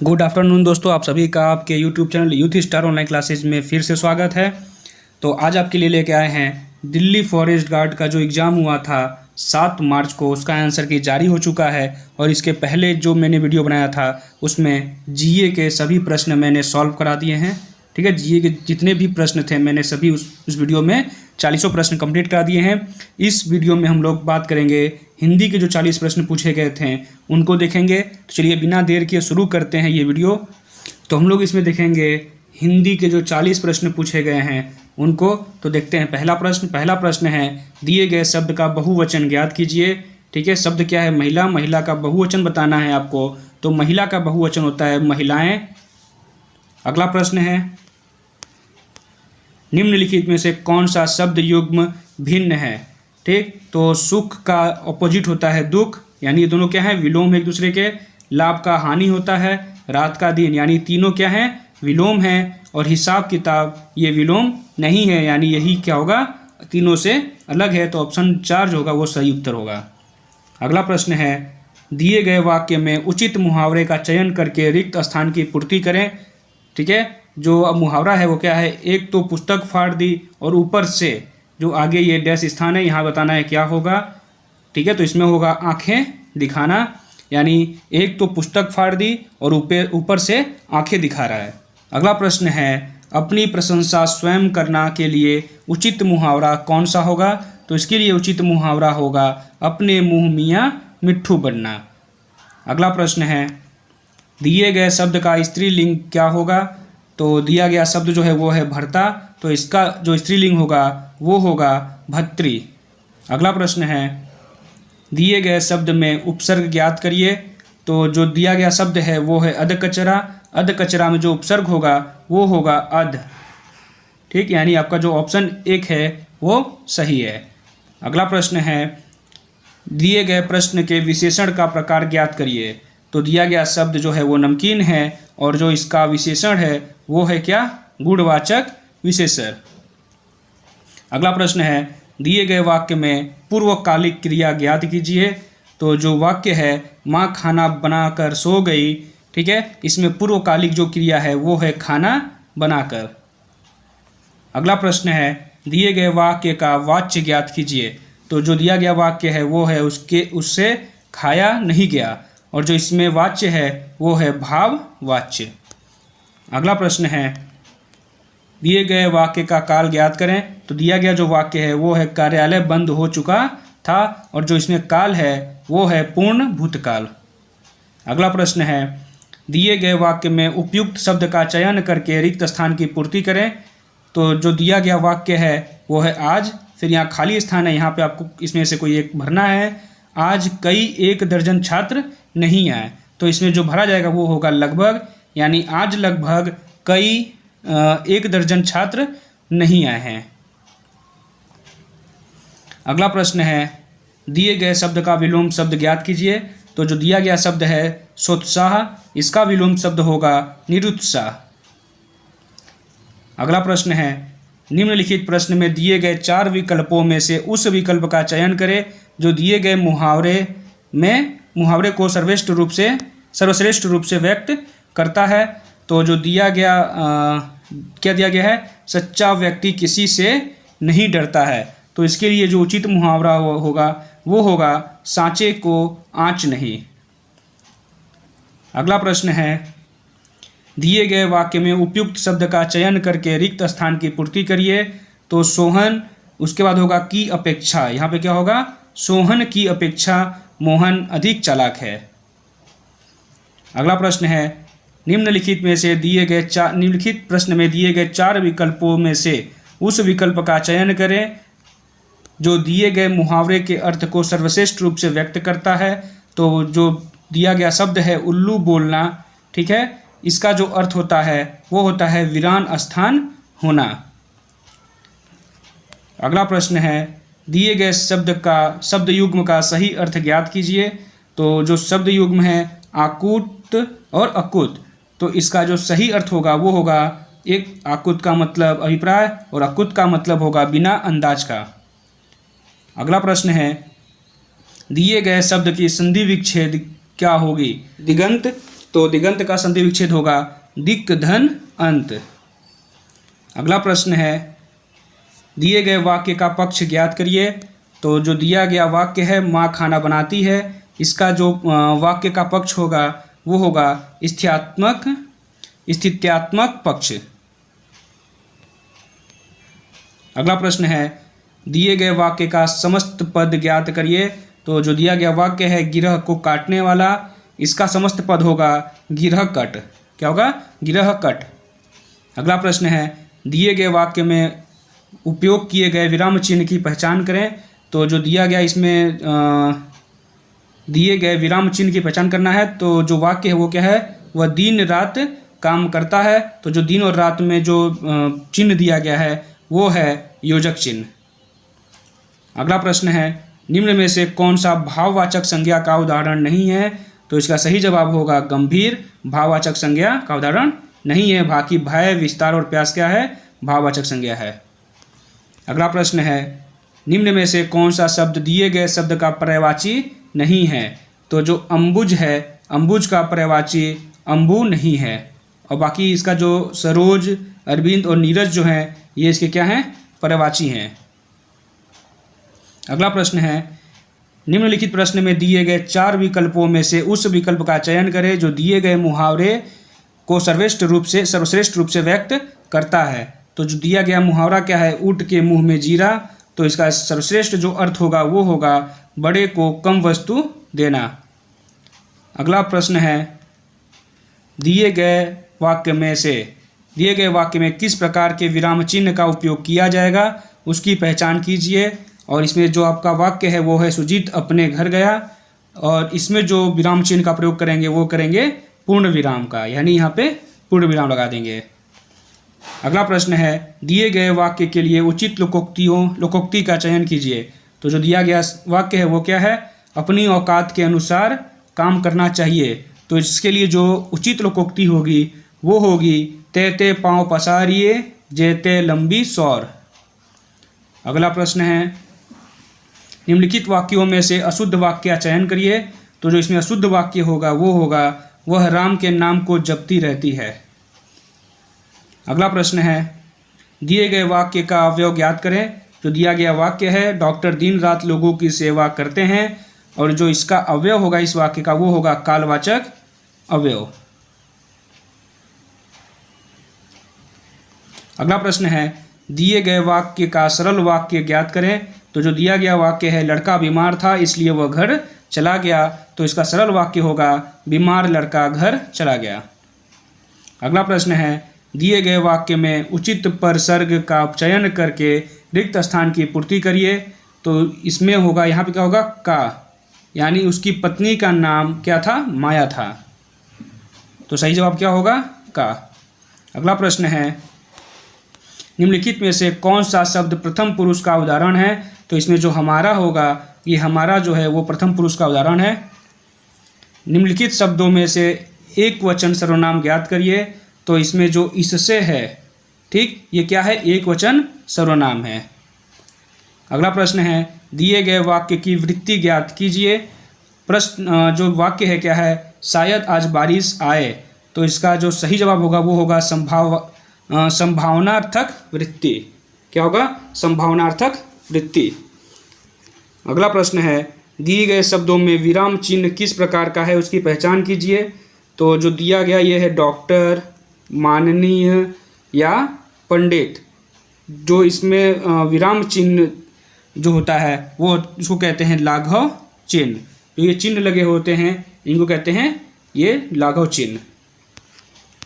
Good afternoon दोस्तों, आप सभी का आपके YouTube channel youth star online classes में फिर से स्वागत है। तो आज आपके लिए लेके आए हैं दिल्ली फॉरेस्ट गार्ड का जो एग्ज़ाम हुआ था 7 मार्च को, उसका आंसर की जारी हो चुका है। और इसके पहले जो मैंने वीडियो बनाया था उसमें जीए के सभी प्रश्न मैंने सॉल्व करा दिए हैं। ठीक है, जीए के जितने भी प्रश्न थे मैंने सभी उस वीडियो में 40 प्रश्न कंप्लीट करा दिए हैं। इस वीडियो में हम लोग बात करेंगे हिंदी के जो 40 प्रश्न पूछे गए थे उनको देखेंगे। तो चलिए बिना देर किए शुरू करते हैं ये वीडियो। तो हम लोग इसमें देखेंगे हिंदी के जो 40 प्रश्न पूछे गए हैं उनको। तो देखते हैं पहला प्रश्न है, दिए गए शब्द का बहुवचन ज्ञात कीजिए। ठीक है, शब्द क्या है? महिला। महिला का बहुवचन बताना है आपको। तो महिला का बहुवचन होता है महिलाएं। अगला प्रश्न है, निम्नलिखित में से कौन सा शब्द युग्म भिन्न है? ठीक, तो सुख का ऑपोजिट होता है दुख, यानी ये दोनों क्या है? विलोम एक दूसरे के। लाभ का हानि होता है, रात का दिन, यानी तीनों क्या है? विलोम है। और हिसाब किताब ये विलोम नहीं है, यानी यही क्या होगा? तीनों से अलग है। तो ऑप्शन 4 जो होगा वो सही उत्तर होगा। अगला प्रश्न है, दिए गए वाक्य में उचित मुहावरे का चयन करके रिक्त स्थान की पूर्ति करें। ठीक है, जो अब मुहावरा है वो क्या है? एक तो पुस्तक फाड़ दी, और ऊपर से जो आगे ये डैश स्थान है यहाँ बताना है क्या होगा। ठीक है, तो इसमें होगा आंखें दिखाना, यानी एक तो पुस्तक फाड़ दी और ऊपर से आंखें दिखा रहा है। अगला प्रश्न है, अपनी प्रशंसा स्वयं करना के लिए उचित मुहावरा कौन सा होगा? तो इसके लिए उचित मुहावरा होगा अपने मुँह मियाँ मिट्ठू बनना। अगला प्रश्न है, दिए गए शब्द का स्त्रीलिंग क्या होगा? तो दिया गया शब्द जो है वो है भर्ता, तो इसका जो स्त्रीलिंग होगा वो होगा भत्री। अगला प्रश्न है, दिए गए शब्द में उपसर्ग ज्ञात करिए। तो जो दिया गया शब्द है वो है अधकचरा। अधकचरा में जो उपसर्ग होगा वो होगा अध। ठीक, यानी आपका जो ऑप्शन 1 है वो सही है। अगला प्रश्न है, दिए गए प्रश्न के विशेषण का प्रकार ज्ञात करिए। तो दिया गया शब्द जो है वो नमकीन है, और जो इसका विशेषण है वो है क्या? गुणवाचक विशेषण। अगला प्रश्न है, दिए गए वाक्य में पूर्वकालिक क्रिया ज्ञात कीजिए। तो जो वाक्य है माँ खाना बनाकर सो गई, ठीक है, इसमें पूर्वकालिक जो क्रिया है वो है खाना बनाकर। अगला प्रश्न है, दिए गए वाक्य का वाच्य ज्ञात कीजिए। तो जो दिया गया वाक्य है वो है उससे खाया नहीं गया, और जो इसमें वाच्य है वो है भाव वाच्य। अगला प्रश्न है, दिए गए वाक्य का काल ज्ञात करें। तो दिया गया जो वाक्य है वो है कार्यालय बंद हो चुका था, और जो इसमें काल है वो है पूर्ण भूतकाल। अगला प्रश्न है, दिए गए वाक्य में उपयुक्त शब्द का चयन करके रिक्त स्थान की पूर्ति करें। तो जो दिया गया वाक्य है वो है आज, फिर यहाँ खाली स्थान है, यहाँ पे आपको इसमें से कोई एक भरना है। आज कई 1 दर्जन छात्र नहीं आए, तो इसमें जो भरा जाएगा वो होगा लगभग, यानी आज लगभग कई 1 दर्जन छात्र नहीं आए हैं। अगला प्रश्न है, दिए गए शब्द का विलोम शब्द ज्ञात कीजिए। तो जो दिया गया शब्द है सोत्साह, इसका विलोम शब्द होगा निरुत्साह। अगला प्रश्न है, निम्नलिखित प्रश्न में दिए गए 4 विकल्पों में से उस विकल्प का चयन करें जो दिए गए मुहावरे को सर्वश्रेष्ठ रूप से व्यक्त करता है। तो जो दिया गया क्या दिया गया है? सच्चा व्यक्ति किसी से नहीं डरता है। तो इसके लिए जो उचित मुहावरा होगा वो होगा सांचे को आँच नहीं। अगला प्रश्न है, दिए गए वाक्य में उपयुक्त शब्द का चयन करके रिक्त स्थान की पूर्ति करिए। तो सोहन, उसके बाद होगा की अपेक्षा, यहाँ पे क्या होगा? सोहन की अपेक्षा मोहन अधिक चालाक है। अगला प्रश्न है, निम्नलिखित प्रश्न में दिए गए 4 विकल्पों में से उस विकल्प का चयन करें जो दिए गए मुहावरे के अर्थ को सर्वश्रेष्ठ रूप से व्यक्त करता है। तो जो दिया गया शब्द है उल्लू बोलना, ठीक है, इसका जो अर्थ होता है वो होता है वीरान स्थान होना। अगला प्रश्न है, दिए गए शब्द युग्म का सही अर्थ ज्ञात कीजिए। तो जो शब्द युग्म है आकुत और अकुत, तो इसका जो सही अर्थ होगा वो होगा, एक आकुत का मतलब अभिप्राय और अकुत का मतलब होगा बिना अंदाज का। अगला प्रश्न है, दिए गए शब्द की संधि विच्छेद क्या होगी? दिगंत, तो दिगंत का संधि विच्छेद होगा दिक् धन अंत। अगला प्रश्न है, दिए गए वाक्य का पक्ष ज्ञात करिए। तो जो दिया गया वाक्य है माँ खाना बनाती है, इसका जो वाक्य का पक्ष होगा वो होगा स्थित्यात्मक पक्ष। अगला प्रश्न है, दिए गए वाक्य का समस्त पद ज्ञात करिए। तो जो दिया गया वाक्य है गिरह को काटने वाला, इसका समस्त पद होगा गिरह कट। क्या होगा? गिरह कट। अगला प्रश्न है, दिए गए वाक्य में उपयोग किए गए विराम चिन्ह की पहचान करें। तो जो दिया गया इसमें दिए गए विराम चिन्ह की पहचान करना है। तो जो वाक्य है वो क्या है? वह दिन रात काम करता है। तो जो दिन और रात में जो चिन्ह दिया गया है वो है योजक चिन्ह। अगला प्रश्न है, निम्न में से कौन सा भाववाचक संज्ञा का उदाहरण नहीं है? तो इसका सही जवाब होगा गंभीर भाववाचक संज्ञा का उदाहरण नहीं है। बाकी भय, विस्तार और प्यास क्या है? भाववाचक संज्ञा है। अगला प्रश्न है, निम्न में से कौन सा शब्द दिए गए शब्द का पर्यायवाची नहीं है? तो जो अम्बुज है, अम्बुज का पर्यायवाची अम्बु नहीं है। और बाकी इसका जो सरोज, अरविंद और नीरज जो हैं ये इसके क्या हैं? पर्यायवाची हैं। अगला प्रश्न है, निम्नलिखित प्रश्न में दिए गए 4 विकल्पों में से उस विकल्प का चयन करें जो दिए गए मुहावरे को सर्वश्रेष्ठ रूप से व्यक्त करता है। तो जो दिया गया मुहावरा क्या है? ऊँट के मुंह में जीरा। तो इसका सर्वश्रेष्ठ जो अर्थ होगा वो होगा बड़े को कम वस्तु देना। अगला प्रश्न है, दिए गए वाक्य में किस प्रकार के विराम चिन्ह का उपयोग किया जाएगा उसकी पहचान कीजिए। और इसमें जो आपका वाक्य है वो है सुजीत अपने घर गया, और इसमें जो विराम चिन्ह का प्रयोग करेंगे वो करेंगे पूर्ण विराम का, यानी यहाँ पे पूर्ण विराम लगा देंगे। अगला प्रश्न है, दिए गए वाक्य के लिए उचित लोकोक्ति का चयन कीजिए। तो जो दिया गया वाक्य है वो क्या है? अपनी औकात के अनुसार काम करना चाहिए। तो इसके लिए जो उचित लोकोक्ति होगी वो होगी ते पाँव पसारिए जेते लंबी सौर। अगला प्रश्न है, निम्नलिखित वाक्यों में से अशुद्ध वाक्य का चयन करिए। तो जो इसमें अशुद्ध वाक्य होगा वो होगा वह राम के नाम को जपती रहती है। अगला प्रश्न है, दिए गए वाक्य का अवयव ज्ञात करें। जो दिया गया वाक्य है डॉक्टर दिन रात लोगों की सेवा करते हैं, और जो इसका अवयव होगा इस वाक्य का वो होगा कालवाचक अवयव। अगला प्रश्न है, दिए गए वाक्य का सरल वाक्य ज्ञात करें। तो जो दिया गया वाक्य है लड़का बीमार था इसलिए वह घर चला गया। तो इसका सरल वाक्य होगा बीमार लड़का घर चला गया। अगला प्रश्न है, दिए गए वाक्य में उचित परसर्ग का चयन करके रिक्त स्थान की पूर्ति करिए। तो इसमें होगा, यहाँ पे क्या होगा? का, यानी उसकी पत्नी का नाम क्या था? माया था। तो सही जवाब क्या होगा? का। अगला प्रश्न है, निम्नलिखित में से कौन सा शब्द प्रथम पुरुष का उदाहरण है? तो इसमें जो हमारा होगा ये हमारा जो है वो प्रथम पुरुष का उदाहरण है। निम्नलिखित शब्दों में से एक वचन सर्वनाम ज्ञात करिए। तो इसमें जो इससे है, ठीक, ये क्या है? एक वचन सर्वनाम है। अगला प्रश्न है, दिए गए वाक्य की वृत्ति ज्ञात कीजिए। प्रश्न जो वाक्य है क्या है? शायद आज बारिश आए। तो इसका जो सही जवाब होगा वो होगा संभावनार्थक वृत्ति। क्या होगा? संभावनार्थक वृत्ति। अगला प्रश्न है, दिए गए शब्दों में विराम चिन्ह किस प्रकार का है उसकी पहचान कीजिए। तो जो दिया गया ये है डॉक्टर, माननीय या पंडित। जो इसमें विराम चिन्ह जो होता है वो इसको कहते हैं लाघव चिन्ह। तो ये चिन्ह लगे होते हैं इनको कहते हैं ये लाघव चिन्ह।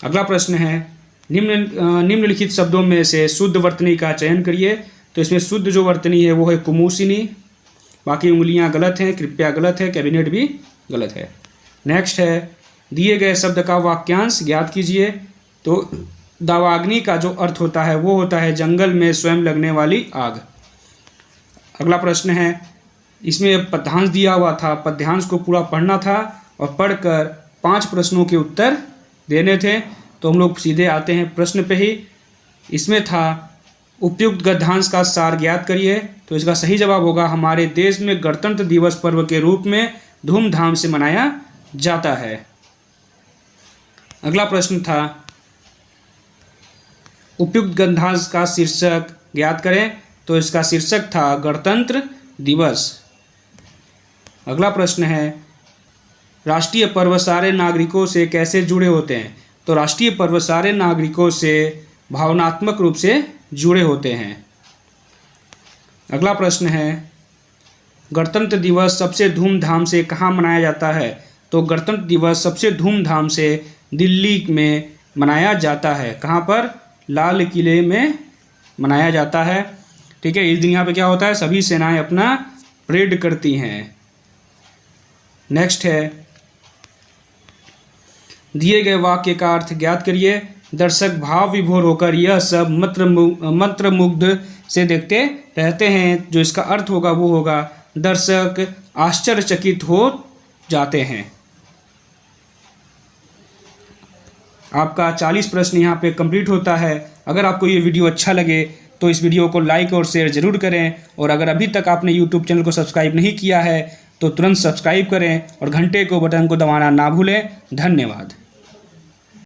अगला प्रश्न है, निम्नलिखित शब्दों में से शुद्ध वर्तनी का चयन करिए। तो इसमें शुद्ध जो वर्तनी है वो है कुमुसिनी। बाकी उंगलियां गलत हैं, कृपया गलत है, कैबिनेट भी गलत है। नेक्स्ट है, दिए गए शब्द का वाक्यांश ज्ञात कीजिए। तो दावाग्नि का जो अर्थ होता है वो होता है जंगल में स्वयं लगने वाली आग। अगला प्रश्न है, इसमें पद्यांश दिया हुआ था, पद्यांश को पूरा पढ़ना था और पढ़कर 5 प्रश्नों के उत्तर देने थे। तो हम लोग सीधे आते हैं प्रश्न पे ही। इसमें था उपयुक्त गद्यांश का सार ज्ञात करिए। तो इसका सही जवाब होगा हमारे देश में गणतंत्र दिवस पर्व के रूप में धूमधाम से मनाया जाता है। अगला प्रश्न था उपयुक्त ग्रंथांश का शीर्षक ज्ञात करें, तो इसका शीर्षक था गणतंत्र दिवस। अगला प्रश्न है राष्ट्रीय पर्व सारे नागरिकों से कैसे जुड़े होते हैं, तो राष्ट्रीय पर्व सारे नागरिकों से भावनात्मक रूप से जुड़े होते हैं। अगला प्रश्न है गणतंत्र दिवस सबसे धूमधाम से कहाँ मनाया जाता है, तो गणतंत्र दिवस सबसे धूमधाम से दिल्ली में मनाया जाता है। कहाँ पर? लाल किले में मनाया जाता है। ठीक है, इस दिन यहाँ पे क्या होता है, सभी सेनाएं अपना परेड करती हैं। नेक्स्ट है दिए गए वाक्य का अर्थ ज्ञात करिए। दर्शक भाव विभोर होकर यह सब मंत्रमुग्ध से देखते रहते हैं। जो इसका अर्थ होगा वो होगा दर्शक आश्चर्यचकित हो जाते हैं। आपका 40 प्रश्न यहाँ पे कंप्लीट होता है। अगर आपको ये वीडियो अच्छा लगे तो इस वीडियो को लाइक और शेयर ज़रूर करें, और अगर अभी तक आपने यूट्यूब चैनल को सब्सक्राइब नहीं किया है तो तुरंत सब्सक्राइब करें और घंटे को बटन को दबाना ना भूलें। धन्यवाद।